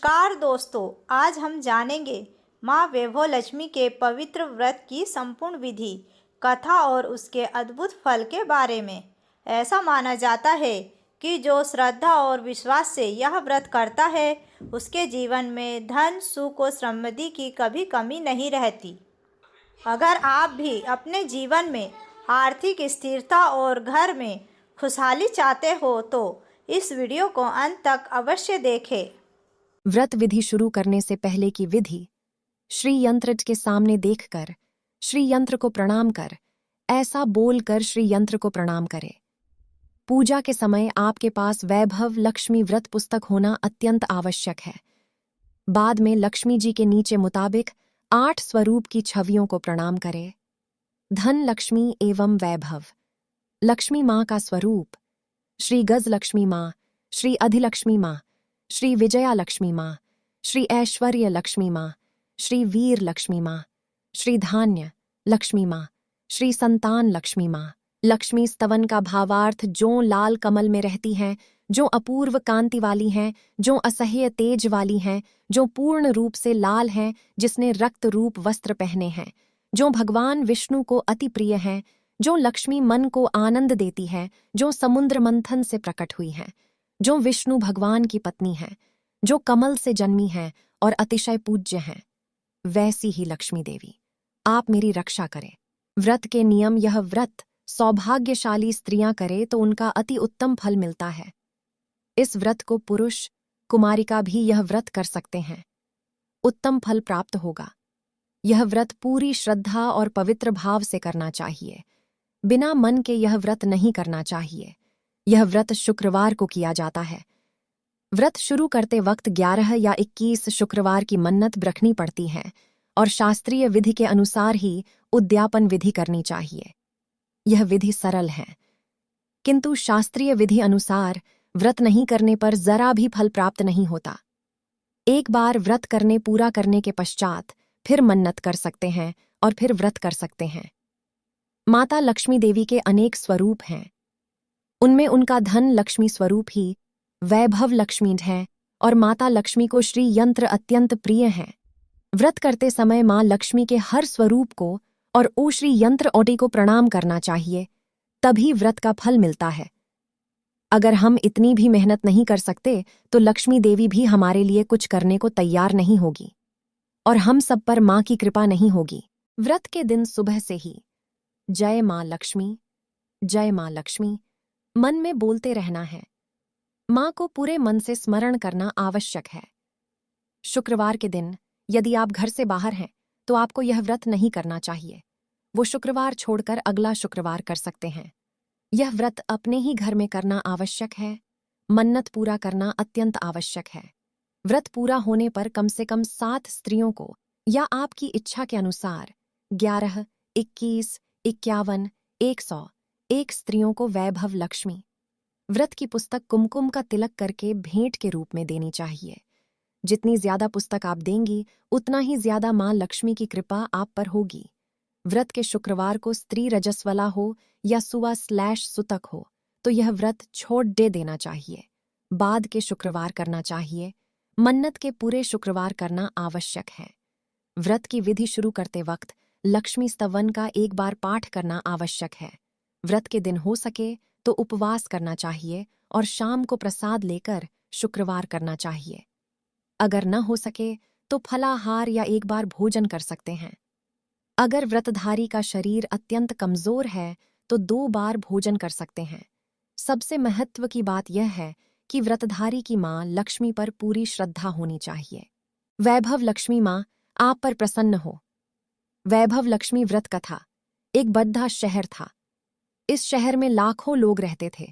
नमस्कार दोस्तों, आज हम जानेंगे माँ वैभव लक्ष्मी के पवित्र व्रत की संपूर्ण विधि, कथा और उसके अद्भुत फल के बारे में। ऐसा माना जाता है कि जो श्रद्धा और विश्वास से यह व्रत करता है, उसके जीवन में धन, सुख और समृद्धि की कभी कमी नहीं रहती। अगर आप भी अपने जीवन में आर्थिक स्थिरता और घर में खुशहाली चाहते हो तो इस वीडियो को अंत तक अवश्य देखें। व्रत विधि शुरू करने से पहले की विधि। श्री यंत्र के सामने देखकर श्री यंत्र को प्रणाम कर ऐसा बोलकर श्री यंत्र को प्रणाम करें। पूजा के समय आपके पास वैभव लक्ष्मी व्रत पुस्तक होना अत्यंत आवश्यक है। बाद में लक्ष्मी जी के नीचे मुताबिक 8 स्वरूप की छवियों को प्रणाम करें। धन लक्ष्मी एवं वैभव। लक्ष्मी माँ का स्वरूप श्री गज लक्ष्मी माँ, श्री अधिलक्ष्मी माँ, श्री विजया लक्ष्मी माँ, श्री ऐश्वर्य लक्ष्मी माँ, श्री वीर लक्ष्मी माँ, श्री धान्य लक्ष्मी माँ, श्री संतान लक्ष्मी माँ। लक्ष्मी स्तवन का भावार्थ जो लाल कमल में रहती हैं, जो अपूर्व कांति वाली हैं, जो असह्य तेज वाली हैं, जो पूर्ण रूप से लाल हैं, जिसने रक्त रूप वस्त्र पहने हैं, जो भगवान विष्णु को अति प्रिय हैं, जो लक्ष्मी मन को आनंद देती है, जो समुद्र मंथन से प्रकट हुई हैं, जो विष्णु भगवान की पत्नी हैं, जो कमल से जन्मी हैं और अतिशय पूज्य हैं, वैसी ही लक्ष्मी देवी आप मेरी रक्षा करें। व्रत के नियम। यह व्रत सौभाग्यशाली स्त्रियां करें तो उनका अति उत्तम फल मिलता है। इस व्रत को पुरुष कुमारिका भी यह व्रत कर सकते हैं, उत्तम फल प्राप्त होगा। यह व्रत पूरी श्रद्धा और पवित्र भाव से करना चाहिए, बिना मन के यह व्रत नहीं करना चाहिए। यह व्रत शुक्रवार को किया जाता है। व्रत शुरू करते वक्त 11 या 21 शुक्रवार की मन्नत रखनी पड़ती है और शास्त्रीय विधि के अनुसार ही उद्यापन विधि करनी चाहिए। यह विधि सरल है, किंतु शास्त्रीय विधि अनुसार व्रत नहीं करने पर जरा भी फल प्राप्त नहीं होता। एक बार व्रत करने पूरा करने के पश्चात फिर मन्नत कर सकते हैं और फिर व्रत कर सकते हैं। माता लक्ष्मी देवी के अनेक स्वरूप हैं, उनमें उनका धन लक्ष्मी स्वरूप ही वैभव लक्ष्मी है और माता लक्ष्मी को श्री यंत्र अत्यंत प्रिय है। व्रत करते समय मां लक्ष्मी के हर स्वरूप को और ओ श्री यंत्र ओटी को प्रणाम करना चाहिए, तभी व्रत का फल मिलता है। अगर हम इतनी भी मेहनत नहीं कर सकते तो लक्ष्मी देवी भी हमारे लिए कुछ करने को तैयार नहीं होगी और हम सब पर मां की कृपा नहीं होगी। व्रत के दिन सुबह से ही जय मां लक्ष्मी, जय मां लक्ष्मी मन में बोलते रहना है। मां को पूरे मन से स्मरण करना आवश्यक है। शुक्रवार के दिन यदि आप घर से बाहर हैं तो आपको यह व्रत नहीं करना चाहिए। वो शुक्रवार छोड़कर अगला शुक्रवार कर सकते हैं। यह व्रत अपने ही घर में करना आवश्यक है। मन्नत पूरा करना अत्यंत आवश्यक है। व्रत पूरा होने पर कम से कम 7 स्त्रियों को या आपकी इच्छा के अनुसार 11, 21, 51, 100 एक स्त्रियों को वैभव लक्ष्मी व्रत की पुस्तक कुमकुम का तिलक करके भेंट के रूप में देनी चाहिए। जितनी ज्यादा पुस्तक आप देंगी उतना ही ज्यादा मां लक्ष्मी की कृपा आप पर होगी। व्रत के शुक्रवार को स्त्री रजस्वला हो या सुवा/सुतक हो तो यह व्रत छोड़ देना चाहिए। बाद के शुक्रवार करना चाहिए। मन्नत के पूरे शुक्रवार करना आवश्यक है। व्रत की विधि शुरू करते वक्त लक्ष्मी स्तवन का एक बार पाठ करना आवश्यक है। व्रत के दिन हो सके तो उपवास करना चाहिए और शाम को प्रसाद लेकर शुक्रवार करना चाहिए। अगर न हो सके तो फलाहार या एक बार भोजन कर सकते हैं। अगर व्रतधारी का शरीर अत्यंत कमजोर है तो 2 बार भोजन कर सकते हैं। सबसे महत्व की बात यह है कि व्रतधारी की मां लक्ष्मी पर पूरी श्रद्धा होनी चाहिए। वैभव लक्ष्मी मां आप पर प्रसन्न हो। वैभव लक्ष्मी व्रत कथा। एक बद्धा शहर था। इस शहर में लाखों लोग रहते थे।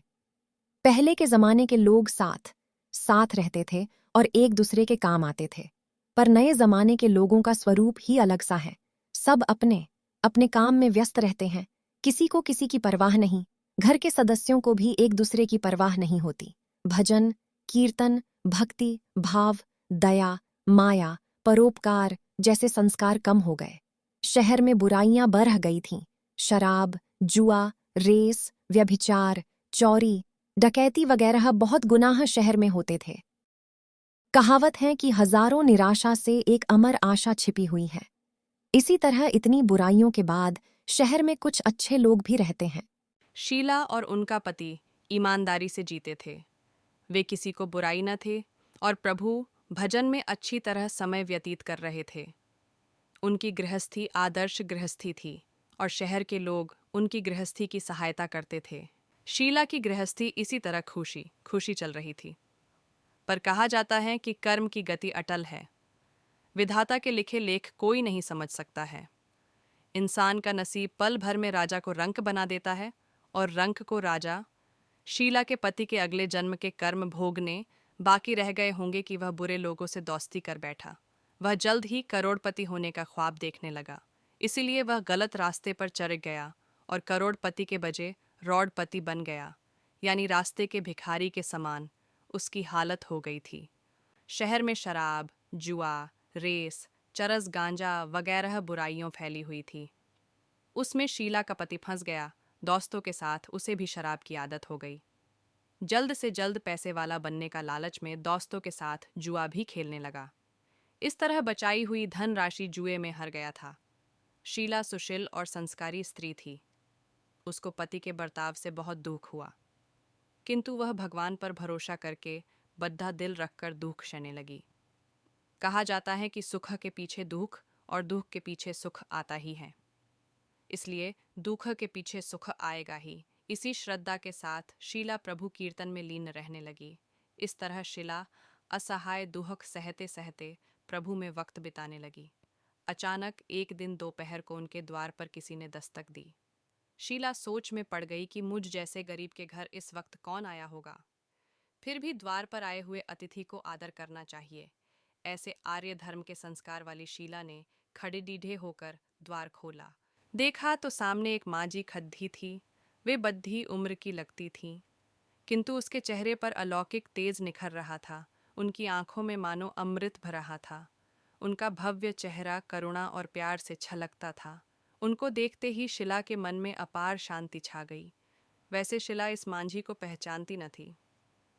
पहले के जमाने के लोग साथ रहते थे और एक दूसरे के काम आते थे, पर नए जमाने के लोगों का स्वरूप ही अलग सा है। सब अपने अपने काम में व्यस्त रहते हैं, किसी को किसी की परवाह नहीं। घर के सदस्यों को भी एक दूसरे की परवाह नहीं होती। भजन, कीर्तन, भक्ति, भाव, दया, माया, परोपकार जैसे संस्कार कम हो गए। शहर में बुराइयां बढ़ गई थीं। शराब, जुआ, रेस, व्यभिचार, चोरी, डकैती वगैरह बहुत गुनाह शहर में होते थे। कहावत है कि हजारों निराशा से एक अमर आशा छिपी हुई है। इसी तरह इतनी बुराइयों के बाद शहर में कुछ अच्छे लोग भी रहते हैं। शीला और उनका पति ईमानदारी से जीते थे। वे किसी को बुराई न थे और प्रभु भजन में अच्छी तरह समय व्यतीत कर रहे थे। उनकी गृहस्थी आदर्श गृहस्थी थी और शहर के लोग उनकी गृहस्थी की सहायता करते थे। शीला की गृहस्थी इसी तरह खुशी खुशी चल रही थी। पर कहा जाता है कि कर्म की गति अटल है। विधाता के लिखे लेख कोई नहीं समझ सकता है। इंसान का नसीब पल भर में राजा को रंक बना देता है और रंक को राजा। शीला के पति के अगले जन्म के कर्म भोगने बाकी रह गए होंगे कि वह बुरे लोगों से दोस्ती कर बैठा। वह जल्द ही करोड़पति होने का ख्वाब देखने लगा, इसीलिए वह गलत रास्ते पर चढ़ गया और करोड़पति के बजाय रौड़पति बन गया, यानी रास्ते के भिखारी के समान उसकी हालत हो गई थी। शहर में शराब, जुआ, रेस, चरस, गांजा वगैरह बुराइयों फैली हुई थी। उसमें शीला का पति फंस गया। दोस्तों के साथ उसे भी शराब की आदत हो गई। जल्द से जल्द पैसे वाला बनने का लालच में दोस्तों के साथ जुआ भी खेलने लगा। इस तरह बचाई हुई धन राशि जुए में हार गया था। शीला सुशील और संस्कारी स्त्री थी। उसको पति के बर्ताव से बहुत दुख हुआ, किंतु वह भगवान पर भरोसा करके बद्धा दिल रखकर दुख सहने लगी। कहा जाता है कि सुख के पीछे दुख और दुख के पीछे सुख आता ही है, इसलिए दुख के पीछे सुख आएगा ही। इसी श्रद्धा के साथ शीला प्रभु कीर्तन में लीन रहने लगी। इस तरह शीला असहाय दुख सहते सहते प्रभु में वक्त बिताने लगी। अचानक एक दिन दोपहर को उनके द्वार पर किसी ने दस्तक दी। शीला सोच में पड़ गई कि मुझ जैसे गरीब के घर इस वक्त कौन आया होगा। फिर भी द्वार पर आए हुए अतिथि को आदर करना चाहिए। ऐसे आर्य धर्म के संस्कार वाली शीला ने खड़े डीढ़े होकर द्वार खोला। देखा तो सामने एक माँ जी खद्दी थी। वे बद्धी उम्र की लगती थीं, किंतु उसके चेहरे पर अलौकिक तेज निखर रहा था। उनकी आंखों में मानो अमृत भर रहा था। उनका भव्य चेहरा करुणा और प्यार से छलकता था। उनको देखते ही शीला के मन में अपार शांति छा गई। वैसे शीला इस मांझी को पहचानती न थी,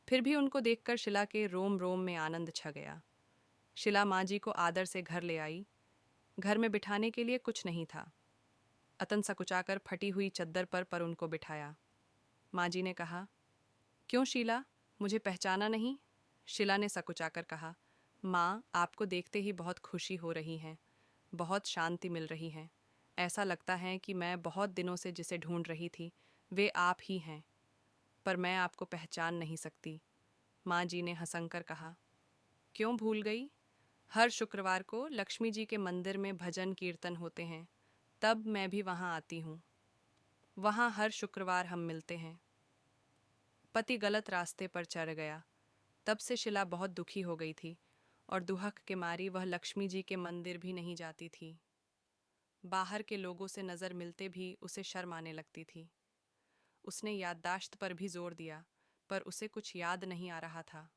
फिर भी उनको देखकर शीला के रोम रोम में आनंद छा गया। शीला मांझी को आदर से घर ले आई। घर में बिठाने के लिए कुछ नहीं था। अतन सकुचाकर फटी हुई चद्दर पर उनको बिठाया। माँ जी ने कहा, क्यों शीला, मुझे पहचाना नहीं? शीला ने सकुचाकर कहा, माँ, आपको देखते ही बहुत खुशी हो रही है, बहुत शांति मिल रही है। ऐसा लगता है कि मैं बहुत दिनों से जिसे ढूंढ रही थी वे आप ही हैं, पर मैं आपको पहचान नहीं सकती। माँ जी ने हंसकर कहा, क्यों भूल गई? हर शुक्रवार को लक्ष्मी जी के मंदिर में भजन कीर्तन होते हैं, तब मैं भी वहाँ आती हूँ। वहाँ हर शुक्रवार हम मिलते हैं। पति गलत रास्ते पर चढ़ गया। तब से शीला बहुत दुखी हो गई थी और दुहक के मारी वह लक्ष्मी जी के मंदिर भी नहीं जाती थी। बाहर के लोगों से नज़र मिलते भी उसे शर्म आने लगती थी। उसने याददाश्त पर भी जोर दिया, पर उसे कुछ याद नहीं आ रहा था।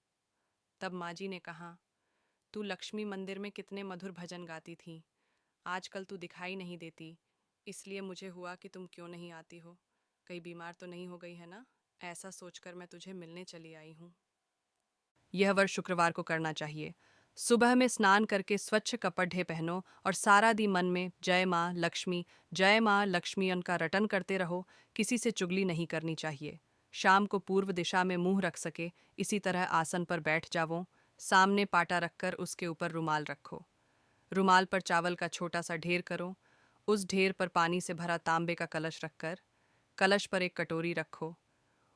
तब माँ जी ने कहा, तू लक्ष्मी मंदिर में कितने मधुर भजन गाती थी, आजकल तू दिखाई नहीं देती, इसलिए मुझे हुआ कि तुम क्यों नहीं आती हो। कहीं बीमार तो नहीं हो गई है ना? ऐसा सोचकर मैं तुझे मिलने चली आई हूँ। यह वर्ष शुक्रवार को करना चाहिए। सुबह में स्नान करके स्वच्छ कपड़े पहनो और सारा दिन मन में जय माँ लक्ष्मी उनका रटन करते रहो। किसी से चुगली नहीं करनी चाहिए। शाम को पूर्व दिशा में मुंह रख सके इसी तरह आसन पर बैठ जाओ। सामने पाटा रखकर उसके ऊपर रुमाल रखो। रुमाल पर चावल का छोटा सा ढेर करो। उस ढेर पर पानी से भरा तांबे का कलश रखकर कलश पर एक कटोरी रखो।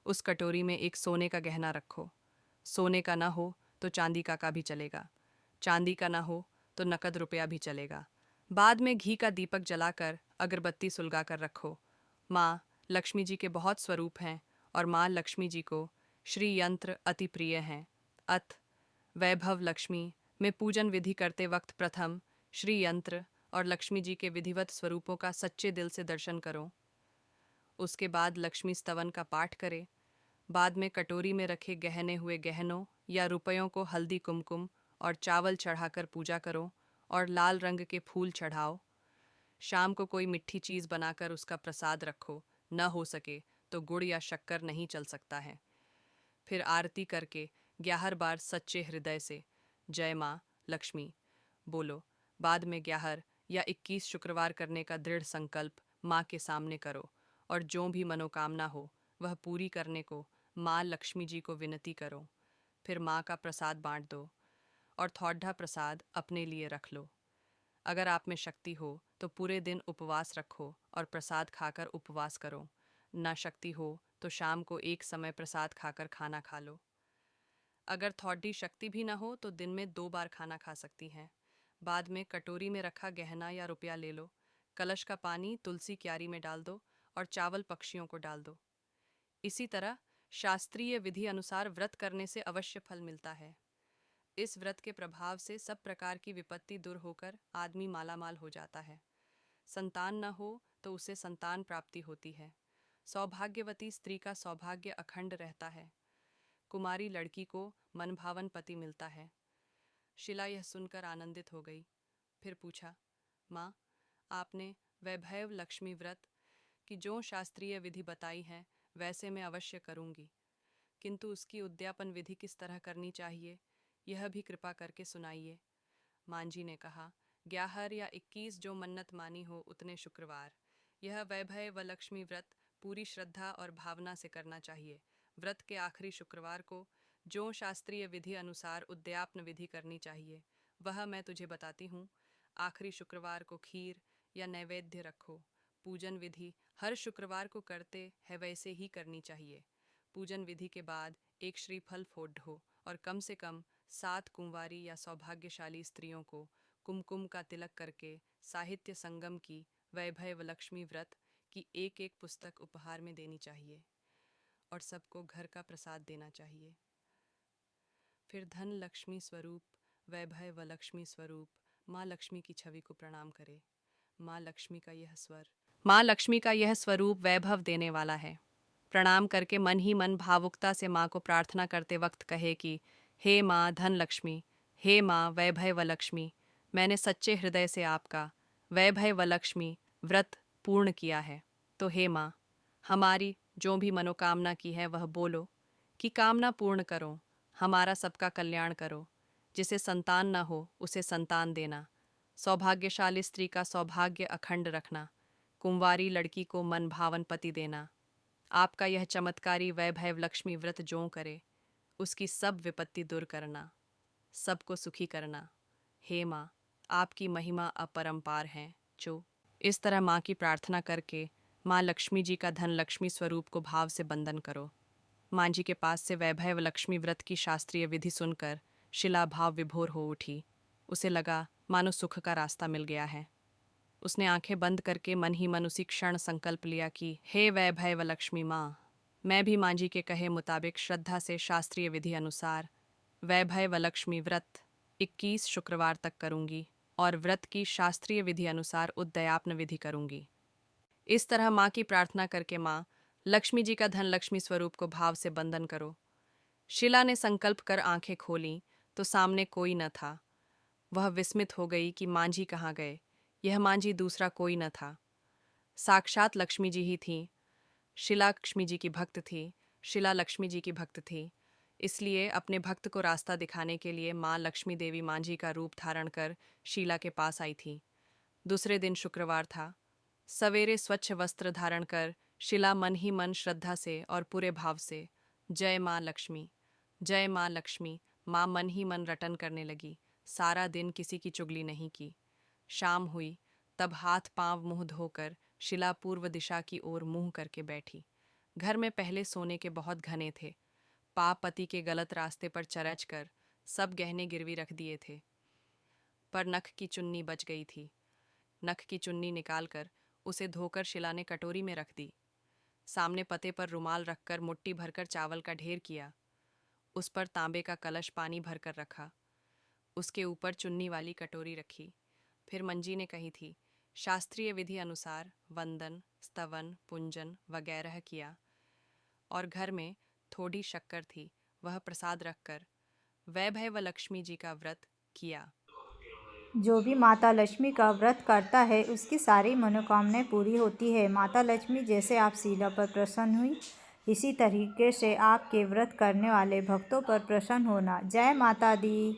उस कटोरी में एक सोने का गहना रखो। सोने का ना हो तो चांदी का भी चलेगा, चांदी का ना हो तो नकद रुपया भी चलेगा। बाद में घी का दीपक जलाकर अगरबत्ती सुलगा कर रखो। माँ लक्ष्मी जी के बहुत स्वरूप हैं और माँ लक्ष्मी जी को श्री यंत्र अति प्रिय हैं। अथ वैभव लक्ष्मी में पूजन विधि करते वक्त प्रथम श्री यंत्र और लक्ष्मी जी के विधिवत स्वरूपों का सच्चे दिल से दर्शन करो। उसके बाद लक्ष्मी स्तवन का पाठ करें। बाद में कटोरी में रखे गहने हुए गहनों या रुपयों को हल्दी कुमकुम और चावल चढ़ाकर पूजा करो और लाल रंग के फूल चढ़ाओ। शाम को कोई मिट्ठी चीज़ बनाकर उसका प्रसाद रखो, न हो सके तो गुड़ या शक्कर नहीं चल सकता है। फिर आरती करके 11 बार सच्चे हृदय से जय माँ लक्ष्मी बोलो। बाद में 11 या 21 शुक्रवार करने का दृढ़ संकल्प माँ के सामने करो और जो भी मनोकामना हो वह पूरी करने को माँ लक्ष्मी जी को विनती करो। फिर माँ का प्रसाद बांट दो और थोड़ा प्रसाद अपने लिए रख लो। अगर आप में शक्ति हो तो पूरे दिन उपवास रखो और प्रसाद खाकर उपवास करो। ना शक्ति हो तो शाम को एक समय प्रसाद खाकर खाना खा लो। अगर थोड़ी शक्ति भी ना हो तो दिन में 2 बार खाना खा सकती हैं। बाद में कटोरी में रखा गहना या रुपया ले लो। कलश का पानी तुलसी क्यारी में डाल दो और चावल पक्षियों को डाल दो। इसी तरह शास्त्रीय विधि अनुसार व्रत करने से अवश्य फल मिलता है। इस व्रत के प्रभाव से सब प्रकार की विपत्ति दूर होकर आदमी मालामाल हो जाता है। संतान न हो तो उसे संतान प्राप्ति होती है। सौभाग्यवती स्त्री का सौभाग्य अखंड रहता है। कुमारी लड़की को मनभावन पति मिलता है। शिला यह सुनकर आनंदित हो गई। फिर पूछा, माँ, आपने वैभव लक्ष्मी व्रत की जो शास्त्रीय विधि बताई है वैसे मैं अवश्य करूँगी, किंतु उसकी उद्यापन विधि किस तरह करनी चाहिए यह भी कृपा करके सुनाइए। माँ जी ने कहा, 11 या 21 जो मन्नत मानी हो उतने शुक्रवार। यह वैभव व लक्ष्मी व्रत पूरी श्रद्धा और भावना से करना चाहिए। व्रत के आखिरी शुक्रवार को जो शास्त्रीय विधि अनुसार उद्यापन विधि करनी चाहिए वह मैं तुझे बताती हूँ। आखिरी शुक्रवार को खीर या नैवेद्य रखो। पूजन विधि हर शुक्रवार को करते है वैसे ही करनी चाहिए। पूजन विधि के बाद एक श्रीफल फोड़ो और कम से कम 7 कुंवारी या सौभाग्यशाली स्त्रियों को कुमकुम का तिलक करके साहित्य संगम की वैभव लक्ष्मी व्रत की एक एक पुस्तक उपहार में देनी चाहिए और सबको घर का प्रसाद देना चाहिए। फिर धन लक्ष्मी स्वरूप वैभव लक्ष्मी स्वरूप माँ लक्ष्मी की छवि को प्रणाम करे। माँ लक्ष्मी का यह स्वरूप वैभव देने वाला है। प्रणाम करके मन ही मन भावुकता से माँ को प्रार्थना करते वक्त कहे कि हे माँ धन लक्ष्मी, हे माँ वैभव लक्ष्मी, मैंने सच्चे हृदय से आपका वैभव लक्ष्मी व्रत पूर्ण किया है। तो हे माँ, हमारी जो भी मनोकामना की है वह बोलो कि कामना पूर्ण करो, हमारा सबका कल्याण करो। जिसे संतान न हो उसे संतान देना, सौभाग्यशाली स्त्री का सौभाग्य अखंड रखना, कुंवारी लड़की को मन भावन पति देना। आपका यह चमत्कारी वैभव लक्ष्मी व्रत जो करे उसकी सब विपत्ति दूर करना, सबको सुखी करना। हे माँ, आपकी महिमा अपरंपार है। जो इस तरह माँ की प्रार्थना करके माँ लक्ष्मी जी का धन लक्ष्मी स्वरूप को भाव से बंधन करो। माँ जी के पास से वैभव लक्ष्मी व्रत की शास्त्रीय विधि सुनकर शिला भाव विभोर हो उठी। उसे लगा मानो सुख का रास्ता मिल गया है। उसने आंखें बंद करके मन ही मन उसी क्षण संकल्प लिया कि हे वैभव लक्ष्मी माँ, मैं भी माँ जी के कहे मुताबिक श्रद्धा से शास्त्रीय विधि अनुसार वैभव लक्ष्मी व्रत 21 शुक्रवार तक करूँगी और व्रत की शास्त्रीय विधि अनुसार उद्यापन विधि करूँगी। इस तरह माँ की प्रार्थना करके माँ लक्ष्मी जी का धन लक्ष्मी स्वरूप को भाव से बंधन करो। शिला ने संकल्प कर आंखें खोलीं तो सामने कोई न था। वह विस्मित हो गई कि माँ जी कहाँ गए। यह माँ जी दूसरा कोई न था, साक्षात लक्ष्मी जी ही थीं। शिला लक्ष्मी जी की भक्त थी। शिला लक्ष्मी जी की भक्त थी, इसलिए अपने भक्त को रास्ता दिखाने के लिए माँ लक्ष्मी देवी माँ जी का रूप धारण कर शीला के पास आई थी। दूसरे दिन शुक्रवार था। सवेरे स्वच्छ वस्त्र धारण कर शिला मन ही मन श्रद्धा से और पूरे भाव से जय माँ लक्ष्मी, जय माँ लक्ष्मी माँ मन ही मन रटन करने लगी। सारा दिन किसी की चुगली नहीं की। शाम हुई तब हाथ पांव मुंह धोकर शिला पूर्व दिशा की ओर मुंह करके बैठी। घर में पहले सोने के बहुत घने थे। पाप पति के गलत रास्ते पर चरच कर सब गहने गिरवी रख दिए थे, पर नख की चुन्नी बच गई थी। नख की चुन्नी निकालकर उसे धोकर शिला ने कटोरी में रख दी। सामने पते पर रुमाल रखकर मुट्ठी भरकर चावल का ढेर किया। उस पर तांबे का कलश पानी भरकर रखा। उसके ऊपर चुन्नी वाली कटोरी रखी। फिर मंजी ने कही थी, शास्त्रीय विधि अनुसार वंदन, स्तवन, पुंजन वगैरह किया और घर में थोड़ी शक्कर थी, वह प्रसाद रखकर वैभव लक्ष्मी जी का व्रत किया। जो भी माता लक्ष्मी का व्रत करता है उसकी सारी मनोकामनाएं पूरी होती है। माता लक्ष्मी जैसे आप शीला पर प्रसन्न हुई, इसी तरीके से आपके व्रत करने वाले भक्तों पर प्रसन्न होना। जय माता दी।